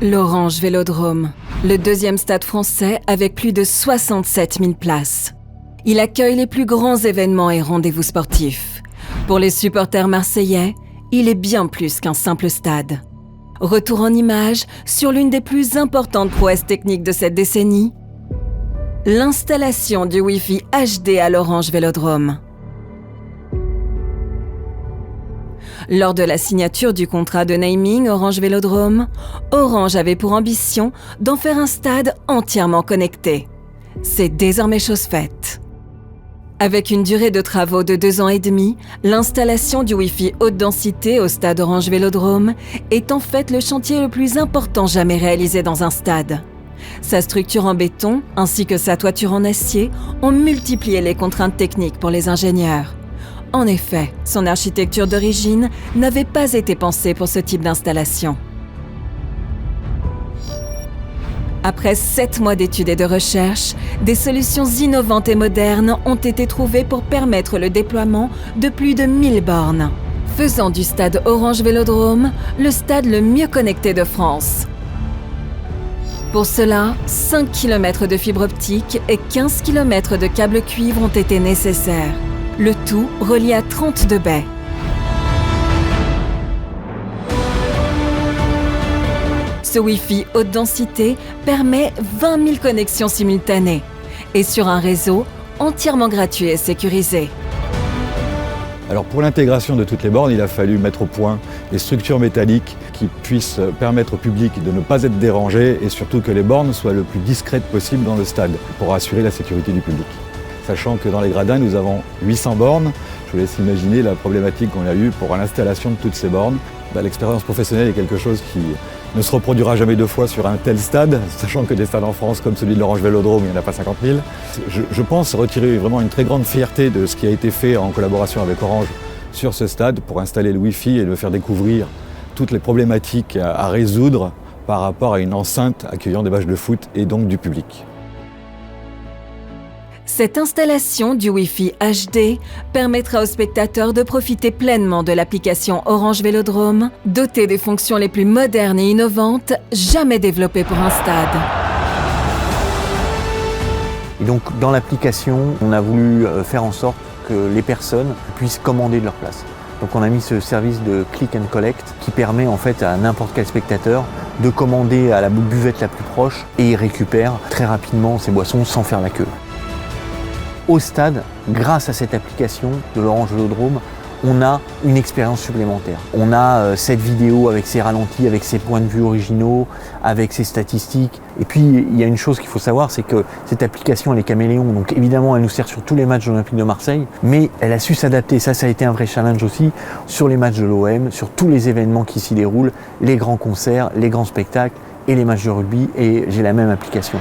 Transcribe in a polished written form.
L'Orange Vélodrome, le deuxième stade français avec plus de 67 000 places. Il accueille les plus grands événements et rendez-vous sportifs. Pour les supporters marseillais, il est bien plus qu'un simple stade. Retour en images sur l'une des plus importantes prouesses techniques de cette décennie, l'installation du Wi-Fi HD à l'Orange Vélodrome. Lors de la signature du contrat de naming Orange Vélodrome, Orange avait pour ambition d'en faire un stade entièrement connecté. C'est désormais chose faite. Avec une durée de travaux de 2 ans et demi, l'installation du Wi-Fi haute densité au stade Orange Vélodrome est en fait le chantier le plus important jamais réalisé dans un stade. Sa structure en béton ainsi que sa toiture en acier ont multiplié les contraintes techniques pour les ingénieurs. En effet, son architecture d'origine n'avait pas été pensée pour ce type d'installation. Après 7 mois d'études et de recherche, des solutions innovantes et modernes ont été trouvées pour permettre le déploiement de plus de 1000 bornes, faisant du stade Orange Vélodrome le stade le mieux connecté de France. Pour cela, 5 km de fibre optique et 15 km de câbles cuivre ont été nécessaires. Le tout relié à 32 baies. Ce Wi-Fi haute densité permet 20 000 connexions simultanées et sur un réseau entièrement gratuit et sécurisé. Alors pour l'intégration de toutes les bornes, il a fallu mettre au point des structures métalliques qui puissent permettre au public de ne pas être dérangé et surtout que les bornes soient le plus discrètes possible dans le stade pour assurer la sécurité du public. Sachant que dans les gradins, nous avons 800 bornes. Je vous laisse imaginer la problématique qu'on a eue pour l'installation de toutes ces bornes. L'expérience professionnelle est quelque chose qui ne se reproduira jamais 2 fois sur un tel stade, sachant que des stades en France comme celui de l'Orange Vélodrome, il n'y en a pas 50 000. Je pense retirer vraiment une très grande fierté de ce qui a été fait en collaboration avec Orange sur ce stade pour installer le Wi-Fi et le faire découvrir toutes les problématiques à résoudre par rapport à une enceinte accueillant des matchs de foot et donc du public. Cette installation du Wi-Fi HD permettra aux spectateurs de profiter pleinement de l'application Orange Vélodrome, dotée des fonctions les plus modernes et innovantes jamais développées pour un stade. Et donc dans l'application, on a voulu faire en sorte que les personnes puissent commander de leur place. Donc on a mis ce service de click and collect qui permet en fait à n'importe quel spectateur de commander à la buvette la plus proche et il récupère très rapidement ses boissons sans faire la queue. Au stade, grâce à cette application de l'Orange Vélodrome, on a une expérience supplémentaire. On a cette vidéo avec ses ralentis, avec ses points de vue originaux, avec ses statistiques. Et puis, il y a une chose qu'il faut savoir, c'est que cette application, elle est caméléon. Donc évidemment, elle nous sert sur tous les matchs de l'Olympique de Marseille, mais elle a su s'adapter. Ça a été un vrai challenge aussi sur les matchs de l'OM, sur tous les événements qui s'y déroulent, les grands concerts, les grands spectacles et les matchs de rugby. Et j'ai la même application.